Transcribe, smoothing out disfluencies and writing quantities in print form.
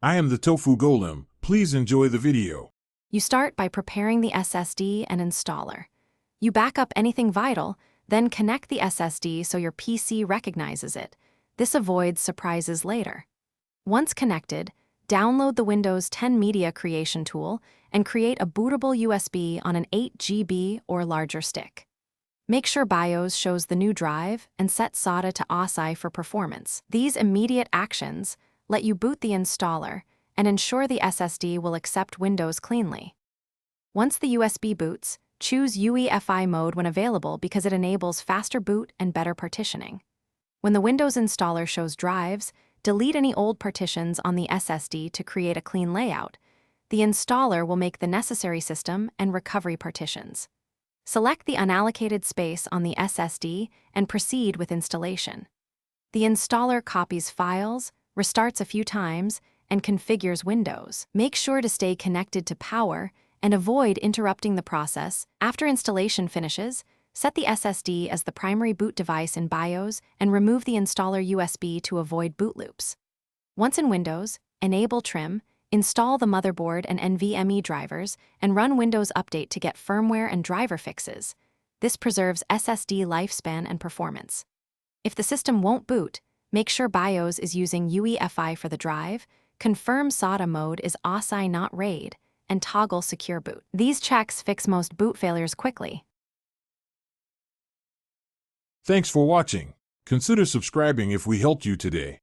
I am the Tofu Golem. Please enjoy the video. You start by preparing the SSD and installer. You back up anything vital, then connect the SSD so your PC recognizes it. This avoids surprises later. Once connected, download the Windows 10 Media Creation tool and create a bootable USB on an 8 GB or larger stick. Make sure BIOS shows the new drive and set SATA to ASI for performance. These immediate actions let you boot the installer and ensure the SSD will accept Windows cleanly. Once the USB boots, choose UEFI mode when available because it enables faster boot and better partitioning. When the Windows installer shows drives, delete any old partitions on the SSD to create a clean layout. The installer will make the necessary system and recovery partitions. Select the unallocated space on the SSD and proceed with installation. The installer copies files, restarts a few times, and configures Windows. Make sure to stay connected to power and avoid interrupting the process. After installation finishes, set the SSD as the primary boot device in BIOS and remove the installer USB to avoid boot loops. Once in Windows, enable trim, install the motherboard and NVMe drivers, and run Windows Update to get firmware and driver fixes. This preserves SSD lifespan and performance. If the system won't boot, make sure BIOS is using UEFI for the drive, confirm SATA mode is ASI not RAID, and toggle secure boot. These checks fix most boot failures quickly. Thanks for watching. Consider subscribing if we helped you today.